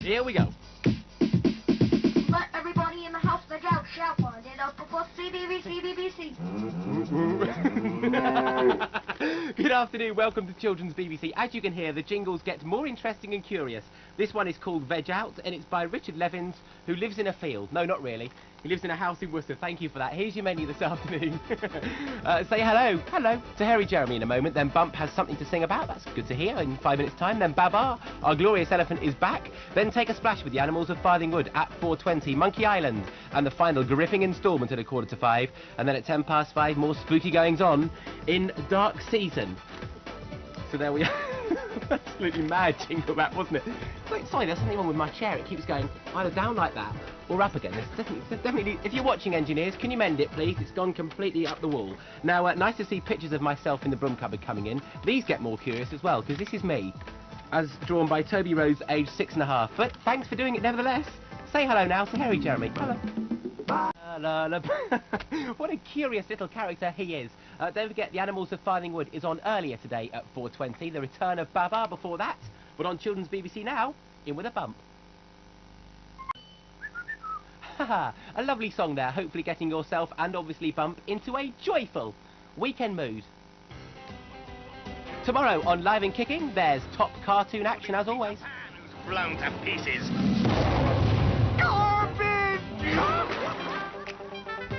Here we go. Let everybody in the house look out, shout one, and up before CBBC. Good afternoon, welcome to Children's BBC. As you can hear, the jingles get more interesting and curious. This one is called Veg Out, and it's by Richard Levins, who lives in a field. No, not really. He lives in a house in Worcester. Thank you for that. Here's your menu this afternoon. Say hello to Harry Jeremy in a moment. Then Bump has something to sing about. That's good to hear in 5 minutes' time. Then Babar, our glorious elephant, is back. Then Take a Splash with the Animals of Farthingwood at 4:20. Monkey Island and the final gripping instalment at 5:15. And then at 5:10, more spooky goings on in Dark Season. So there we are. Absolutely mad jingle that, wasn't it? Wait, sorry, there's something wrong with my chair. It keeps going either down like that or up again. There's definitely, if you're watching, engineers, can you mend it, please? It's gone completely up the wall. Now, nice to see pictures of myself in the Broom Cupboard coming in. These get more curious as well, because this is me, as drawn by Toby Rose, aged 6½. But thanks for doing it nevertheless. Say hello now to Harry Jeremy. Hello. What a curious little character he is. Don't forget, the Animals of Farthingwood is on earlier today at 4:20. The return of Babar before that. But on Children's BBC now, in with a bump. Haha, a lovely song there, hopefully getting yourself and obviously Bump into a joyful weekend mood. Tomorrow on Live and Kicking, there's top cartoon action as always. Blown to pieces.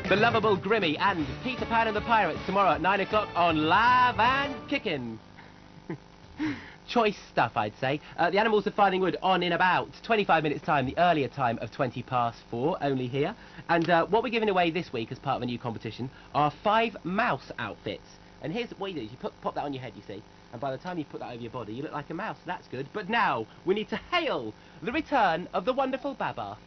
The lovable Grimmy and Peter Pan and the Pirates tomorrow at 9 o'clock on Live and Kickin'. Choice stuff, I'd say. The Animals of Farthingwood on in about 25 minutes' time, the earlier time of 4:20, only here. And what we're giving away this week as part of a new competition are 5 mouse outfits. And here's what you do. You pop that on your head, you see. And by the time you put that over your body, you look like a mouse. That's good. But now, we need to hail the return of the wonderful Babar.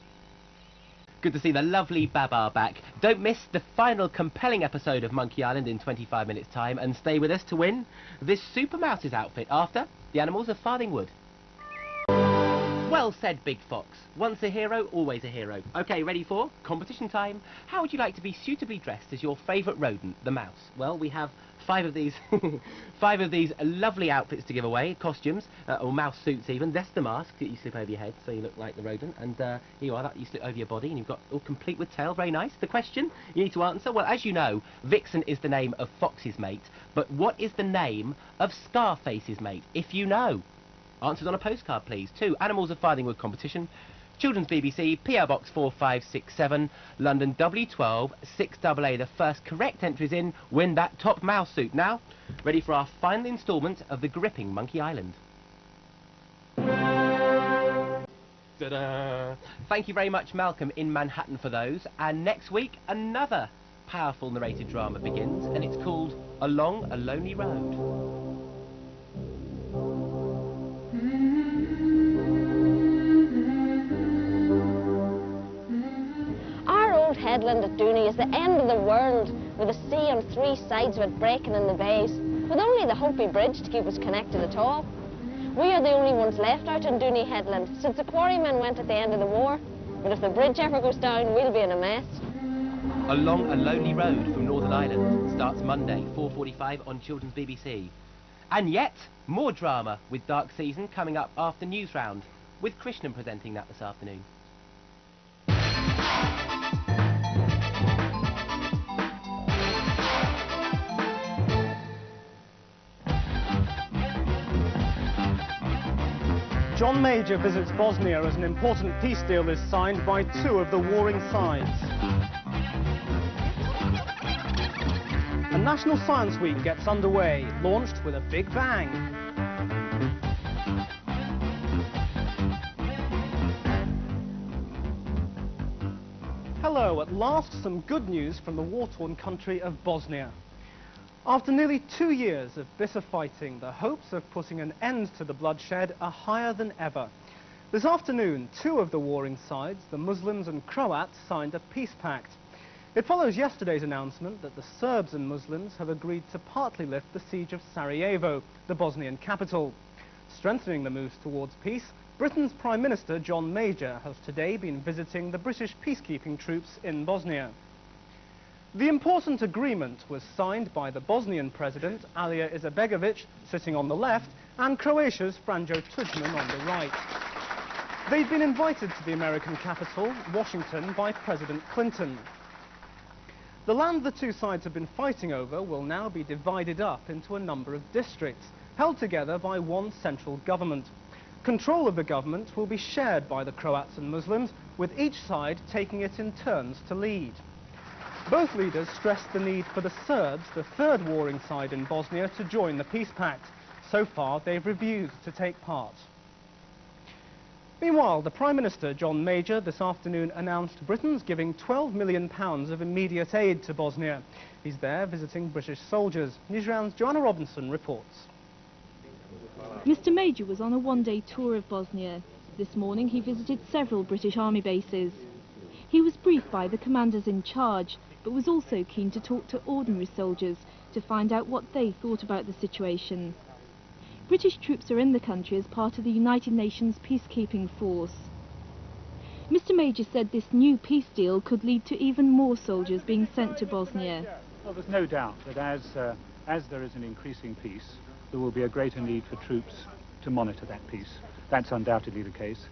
Good to see the lovely Babar back. Don't miss the final compelling episode of Monkey Island in 25 minutes' time, and stay with us to win this Super Mouse's outfit after the Animals of Farthingwood. Well said, Big Fox. Once a hero, always a hero. OK, ready for competition time? How would you like to be suitably dressed as your favourite rodent, the mouse? Well, we have 5 of these 5 of these lovely outfits to give away, costumes, or mouse suits even. That's the mask that you slip over your head so you look like the rodent, and here you are, that you slip over your body and you've got all complete with tail. Very nice. The question you need to answer, well, as you know, Vixen is the name of Fox's mate, but what is the name of Scarface's mate, if you know? Answers on a postcard, please, to Animals of Farthingwood competition, Children's BBC, PO Box 4567, London W12 6AA. The first correct entries in win that top mouse suit. Now, ready for our final instalment of the gripping Monkey Island. Ta-da! Thank you very much, Malcolm in Manhattan, for those. And next week, another powerful narrated drama begins, and it's called Along a Lonely Road. Headland at Dooney is the end of the world, with a sea on 3 sides of it breaking in the bays, with only the Hopi Bridge to keep us connected at all. We are the only ones left out on Dooney Headland since the quarrymen went at the end of the war, but if the bridge ever goes down, we'll be in a mess. Along a Lonely Road from Northern Ireland starts Monday, 4:45 on Children's BBC. And yet, more drama with Dark Season coming up after Newsround, with Krishnan presenting that this afternoon. John Major visits Bosnia as an important peace deal is signed by 2 of the warring sides. A National Science Week gets underway, launched with a big bang. Hello, at last some good news from the war-torn country of Bosnia. After nearly 2 years of bitter fighting, the hopes of putting an end to the bloodshed are higher than ever. This afternoon, 2 of the warring sides, the Muslims and Croats, signed a peace pact. It follows yesterday's announcement that the Serbs and Muslims have agreed to partly lift the siege of Sarajevo, the Bosnian capital. Strengthening the moves towards peace, Britain's Prime Minister John Major has today been visiting the British peacekeeping troops in Bosnia. The important agreement was signed by the Bosnian President, Alija Izetbegović, sitting on the left, and Croatia's Franjo Tudjman on the right. They'd been invited to the American capital, Washington, by President Clinton. The land the two sides have been fighting over will now be divided up into a number of districts, held together by one central government. Control of the government will be shared by the Croats and Muslims, with each side taking it in turns to lead. Both leaders stressed the need for the Serbs, the third warring side in Bosnia, to join the peace pact. So far, they've refused to take part. Meanwhile, the Prime Minister, John Major, this afternoon announced Britain's giving £12 million of immediate aid to Bosnia. He's there visiting British soldiers. Newsround's Joanna Robinson reports. Mr Major was on a one-day tour of Bosnia. This morning he visited several British Army bases. He was briefed by the commanders in charge, but was also keen to talk to ordinary soldiers to find out what they thought about the situation. British troops are in the country as part of the United Nations peacekeeping force. Mr Major said this new peace deal could lead to even more soldiers being sent to Bosnia. Well, there's no doubt that as there is an increasing peace, there will be a greater need for troops to monitor that peace. That's undoubtedly the case.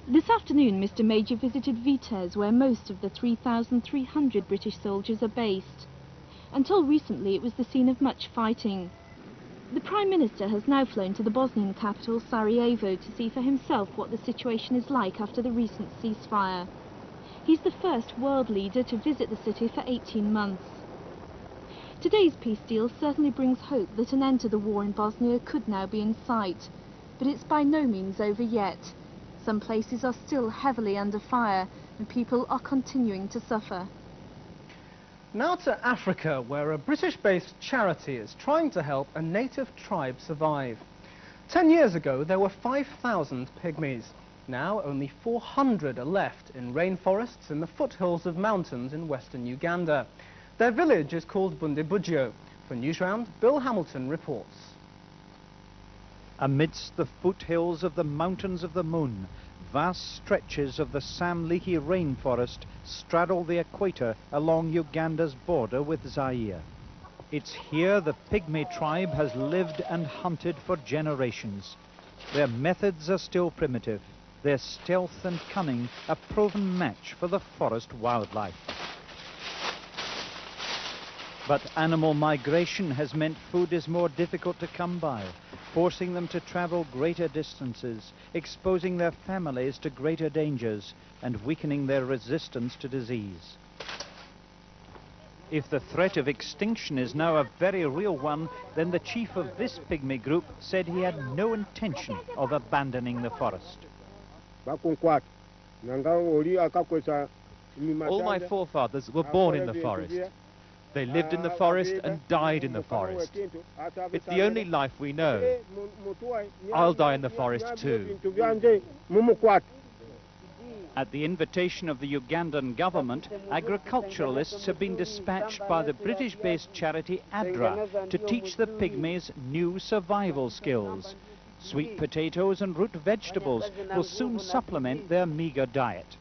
This afternoon, Mr Major visited Vitez, where most of the 3,300 British soldiers are based. Until recently, it was the scene of much fighting. The Prime Minister has now flown to the Bosnian capital, Sarajevo, to see for himself what the situation is like after the recent ceasefire. He's the first world leader to visit the city for 18 months. Today's peace deal certainly brings hope that an end to the war in Bosnia could now be in sight, but it's by no means over yet. Some places are still heavily under fire and people are continuing to suffer. Now to Africa, where a British-based charity is trying to help a native tribe survive. 10 years ago, there were 5,000 pygmies. Now, only 400 are left in rainforests in the foothills of mountains in western Uganda. Their village is called Bundibugyo. For Newsround, Bill Hamilton reports. Amidst the foothills of the Mountains of the Moon, vast stretches of the Samlihi rainforest straddle the equator along Uganda's border with Zaire. It's here the pygmy tribe has lived and hunted for generations. Their methods are still primitive, their stealth and cunning a proven match for the forest wildlife. But animal migration has meant food is more difficult to come by, forcing them to travel greater distances, exposing their families to greater dangers, and weakening their resistance to disease. If the threat of extinction is now a very real one, then the chief of this pygmy group said he had no intention of abandoning the forest. All my forefathers were born in the forest. They lived in the forest and died in the forest. It's the only life we know. I'll die in the forest too. At the invitation of the Ugandan government, agriculturalists have been dispatched by the British-based charity ADRA to teach the pygmies new survival skills. Sweet potatoes and root vegetables will soon supplement their meagre diet.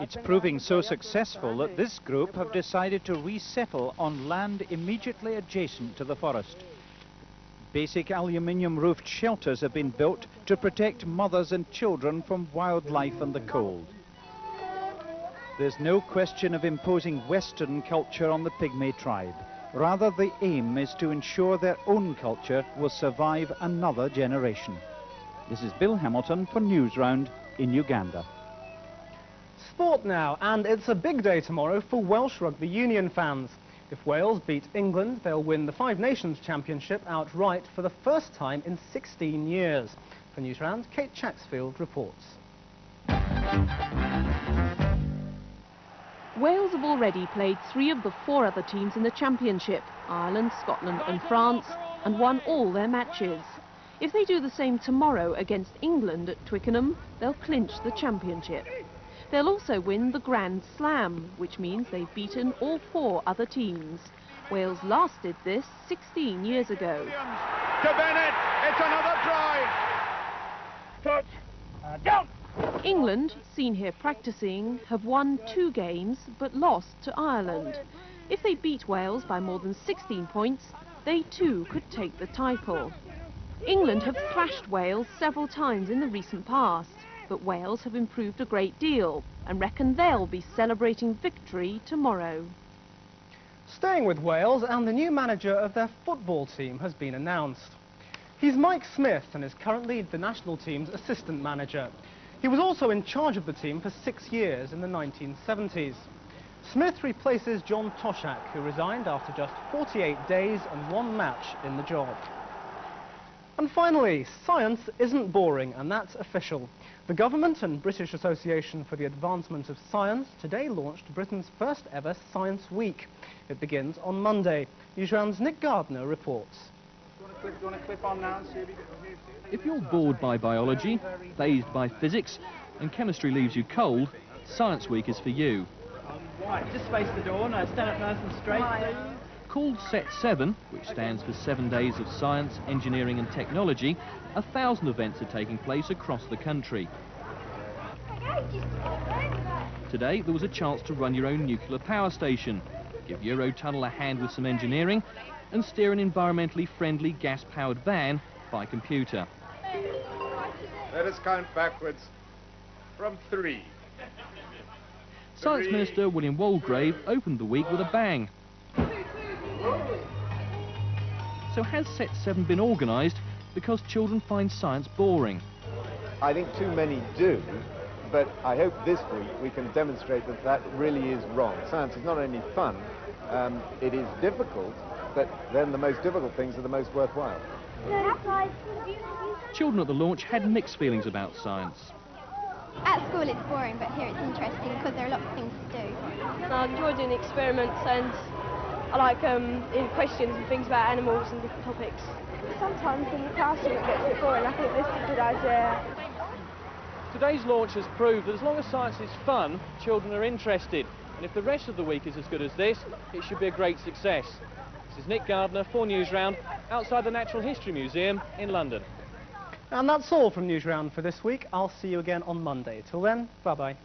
It's proving so successful that this group have decided to resettle on land immediately adjacent to the forest. Basic aluminium-roofed shelters have been built to protect mothers and children from wildlife and the cold. There's no question of imposing Western culture on the pygmy tribe. Rather, the aim is to ensure their own culture will survive another generation. This is Bill Hamilton for Newsround in Uganda. Sport now, and it's a big day tomorrow for Welsh Rugby Union fans. If Wales beat England, they'll win the Five Nations Championship outright for the first time in 16 years. For Newsround, Kate Chaxfield reports. Wales have already played 3 of the 4 other teams in the Championship, Ireland, Scotland and France, and won all their matches. If they do the same tomorrow against England at Twickenham, they'll clinch the Championship. They'll also win the Grand Slam, which means they've beaten all 4 other teams. Wales last did this 16 years ago. To Bennett, it's another try. Touch, down. England, seen here practising, have won 2 games but lost to Ireland. If they beat Wales by more than 16 points, they too could take the title. England have thrashed Wales several times in the recent past, but Wales have improved a great deal and reckon they'll be celebrating victory tomorrow. Staying with Wales, and the new manager of their football team has been announced. He's Mike Smith and is currently the national team's assistant manager. He was also in charge of the team for 6 years in the 1970s. Smith replaces John Toshak, who resigned after just 48 days and 1 match in the job. And finally, science isn't boring, and that's official. The government and British Association for the Advancement of Science today launched Britain's first ever Science Week. It begins on Monday. Newsround's Nick Gardner reports. If you're bored by biology, fazed by physics, and chemistry leaves you cold, Science Week is for you. Right, just face the door, no, stand up nice and straight, please. Called Set 7, which stands for 7 days of science, engineering and technology, 1,000 events are taking place across the country. Today there was a chance to run your own nuclear power station, give Eurotunnel a hand with some engineering, and steer an environmentally friendly gas-powered van by computer. Let us count backwards from 3. Science Minister William Waldegrave opened the week with a bang. So has Set 7 been organised because children find science boring? I think too many do, but I hope this week we can demonstrate that that really is wrong. Science is not only fun, it is difficult, but then the most difficult things are the most worthwhile. Children at the launch had mixed feelings about science. At school it's boring, but here it's interesting because there are lots of things to do. I enjoy doing experiments, and I like questions and things about animals and different topics. Sometimes in the classroom it gets a bit boring. I think this is a good idea. Today's launch has proved that as long as science is fun, children are interested. And if the rest of the week is as good as this, it should be a great success. This is Nick Gardner for Newsround, outside the Natural History Museum in London. And that's all from Newsround for this week. I'll see you again on Monday. Till then, bye-bye.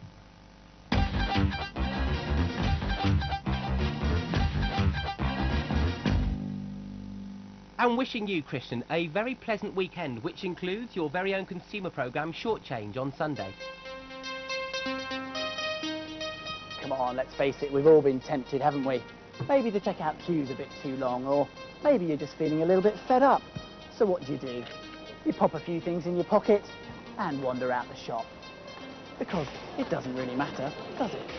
And wishing you, Christian, a very pleasant weekend, which includes your very own consumer programme, Short Change, on Sunday. Come on, let's face it, we've all been tempted, haven't we? Maybe the checkout queue's a bit too long, or maybe you're just feeling a little bit fed up. So what do? You pop a few things in your pocket and wander out the shop. Because it doesn't really matter, does it?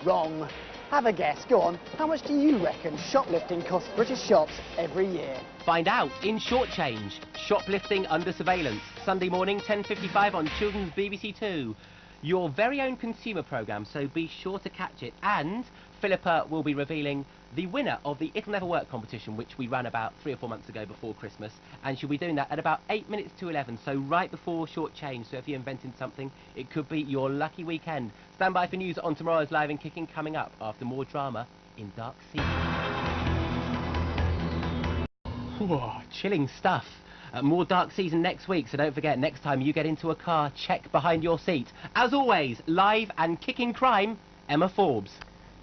Wrong. Have a guess, go on. How much do you reckon shoplifting costs British shops every year? Find out in Short Change. Shoplifting under surveillance. Sunday morning, 10:55 on Children's BBC 2. Your very own consumer programme, so be sure to catch it. And Philippa will be revealing the winner of the It'll Never Work competition, which we ran about 3 or 4 months ago before Christmas, and she'll be doing that at about 8 minutes to 11, so right before Short Change. So if you're inventing something, it could be your lucky weekend. Stand by for news on tomorrow's Live and Kicking, coming up after more drama in Dark Season. Whoa, chilling stuff. More Dark Season next week, so don't forget, next time you get into a car, check behind your seat. As always, live and kicking crime, Emma Forbes.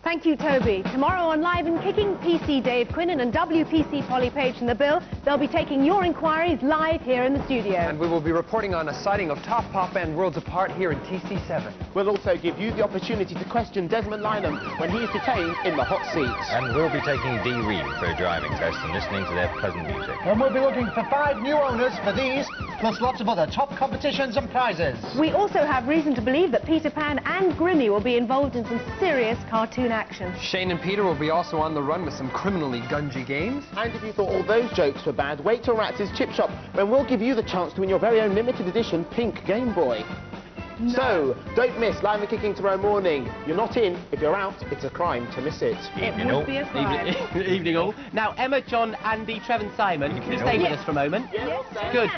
Thank you, Toby. Tomorrow on Live and Kicking, PC Dave Quinnan and WPC Polly Page in the bill. They'll be taking your inquiries live here in the studio. And we will be reporting on a sighting of Top Pop and Worlds Apart here in TC7. We'll also give you the opportunity to question Desmond Lynham when he is detained in the hot seats. And we'll be taking D. Reed for a driving test and listening to their pleasant music. And we'll be looking for 5 new owners for these, plus lots of other top competitions and prizes. We also have reason to believe that Peter Pan and Grimmy will be involved in some serious cartoon action. Shane and Peter will be also on the run with some criminally gungy games. And if you thought all those jokes were bad, wait till Rats' Chip Shop, when we'll give you the chance to win your very own limited edition pink Game Boy. No. So, don't miss Live and Kicking tomorrow morning. You're not in. If you're out, it's a crime to miss it. It would be a crime. Evening all. Now, Emma, John, Andy, Trev and Simon, can you stay with us for a moment? Yes. Good.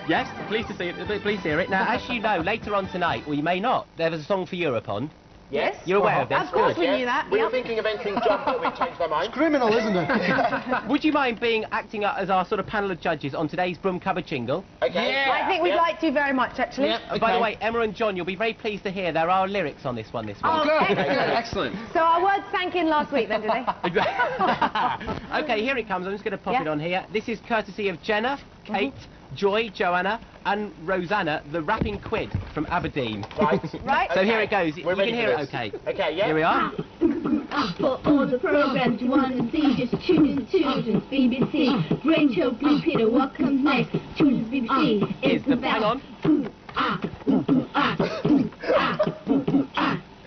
Yes, pleased to see it. Please hear it. Now, as you know, later on tonight, or you may not, there was a Song for Europe on. Yes. You're aware of this? Of course Good. we knew that. We were Yep. thinking of entering jump, but we've changed our mind. It's criminal, isn't it? Would you mind acting as our sort of panel of judges on today's Broom Cupboard jingle? Okay. Yeah. I think we'd like to very much, actually. Yeah, okay. By the way, Emma and John, you'll be very pleased to hear there are lyrics on this one this week. Oh, Good. excellent. Excellent. So our words sank in last week then, did they? Okay, here it comes. I'm just going to pop Yeah. it on here. This is courtesy of Jenna, Kate, Joy, Joanna and Rosanna, the rapping quid from Aberdeen. Right. Right. So here it goes. We're you ready can for hear this. it okay. Okay, yeah. Here we are. For all the programs you want to see, just tune in to Children's BBC. Brain Show, Blue Peter, what comes next? Children's BBC Is the hang on.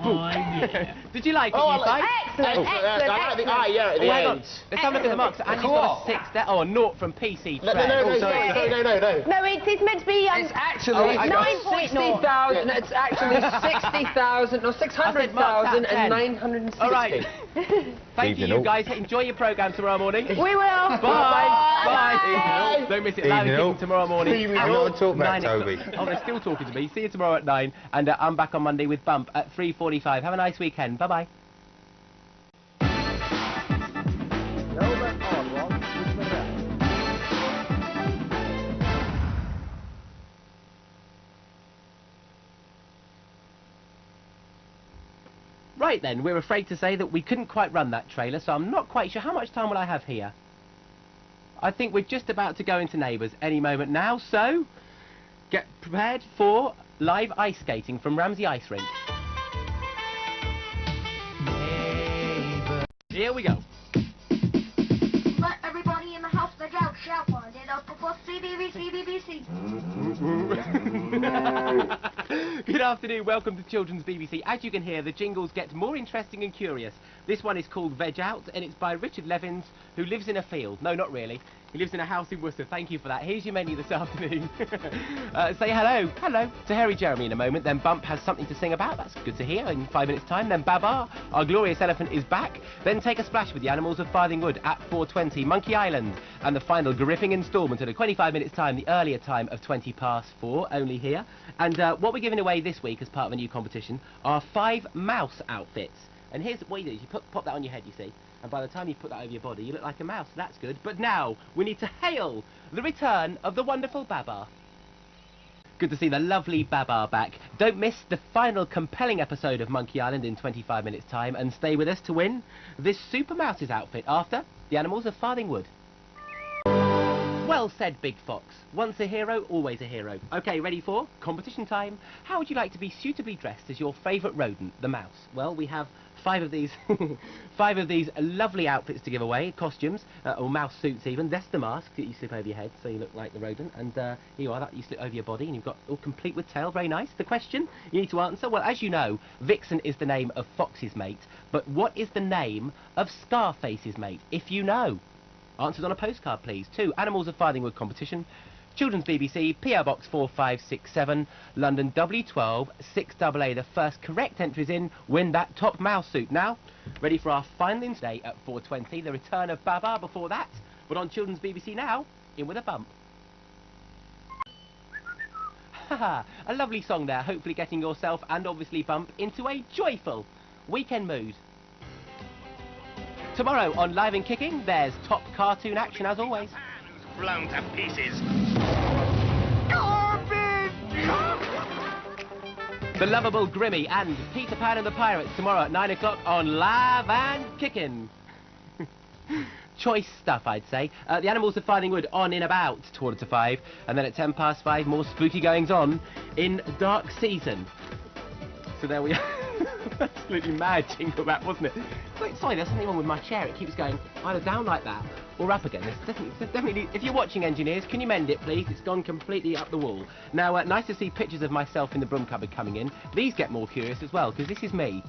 Oh, yeah. Did you like it, Oh, you guys? Excellent, excellent, I like the eye, yeah, at the Hang on. end. Let's have a look at the marks. Andy's got a 6 there. Oh, a 0 from PC No, Tread. no, Oh, no, sorry. no. No, it's meant to be It's actually Oh, I got 60,000. It's actually 60,000. No, 600,000 and 960. All right. Thank you, Evening all. guys. Enjoy your programme tomorrow morning. We will. Bye. Bye. Bye. Don't miss it. Live Evening all. and Kicking tomorrow morning. Evening all. Not talk about 9 o'clock. Toby. Oh, they're still talking to me. See you tomorrow at 9. And I'm back on Monday with Bump at 3:45. Have a nice weekend. Bye-bye. Right then, we're afraid to say that we couldn't quite run that trailer, so I'm not quite sure how much time will I have here. I think we're just about to go into Neighbours any moment now, so get prepared for live ice skating from Ramsey Ice Rink. Here we go. Let everybody in the house look out, shout, wind it up before CBBC. Good afternoon, welcome to Children's BBC. As you can hear, the jingles get more interesting and curious. This one is called Veg Out, and it's by Richard Levins, who lives in a field. No, not really. He lives in a house in Worcester. Thank you for that. Here's your menu this afternoon. Say hello. Hello to Harry Jeremy in a moment. Then Bump has something to sing about. That's good to hear in 5 minutes' time. Then Babar, our glorious elephant, is back. Then Take a Splash with the Animals of Farthing Wood at 4:20. Monkey Island. And the final gripping instalment at a 25 minutes' time, the earlier time of 4:20, only here. And what we're giving away this week as part of a new competition are 5 mouse outfits. And here's what you do. You pop that on your head, you see. And by the time you put that over your body, you look like a mouse. That's good. But now, we need to hail the return of the wonderful Babar. Good to see the lovely Babar back. Don't miss the final compelling episode of Monkey Island in 25 minutes' time. And stay with us to win this Super Mouse's outfit after the Animals of Farthing Wood. Well said, Big Fox. Once a hero, always a hero. OK, ready for competition time? How would you like to be suitably dressed as your favourite rodent, the mouse? Well, we have 5 of these 5 of these lovely outfits to give away, costumes, or mouse suits even. That's the mask that you slip over your head so you look like the rodent, and here you are, that you slip over your body and you've got all complete with tail. Very nice. The question you need to answer, well, as you know, Vixen is the name of Fox's mate, but what is the name of Scarface's mate, if you know? Answers on a postcard, please. 2 Animals of Farthing Wood competition. Children's BBC, PO Box 4567, London W12 6AA. The first correct entries in win that top mouse suit. Now, ready for our final day at 4:20. The return of Babar before that, but on Children's BBC now, in with a bump. Haha, a lovely song there. Hopefully getting yourself and obviously Bump into a joyful weekend mood. Tomorrow on Live and Kicking, there's top cartoon action as always. Blown to pieces. The lovable Grimmy and Peter Pan and the Pirates tomorrow at 9 o'clock on Live and Kicking. Choice stuff, I'd say. The Animals of Farthing Wood on in about 5:15, and then at 5:10, more spooky goings on in Dark Season. So there we are. Absolutely mad jingle that, wasn't it? Wait, sorry, there's something wrong with my chair. It keeps going either down like that or up again. There's definitely, if you're watching, engineers, can you mend it, please? It's gone completely up the wall. Now, nice to see pictures of myself in the Broom Cupboard coming in. These get more curious as well, because this is me,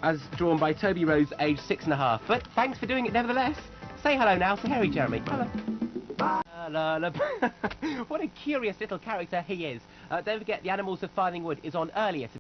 as drawn by Toby Rose, aged 6½. But thanks for doing it nevertheless. Say hello now to Harry Jeremy. Hello. What a curious little character he is. Don't forget, the Animals of Farthing Wood is on earlier today.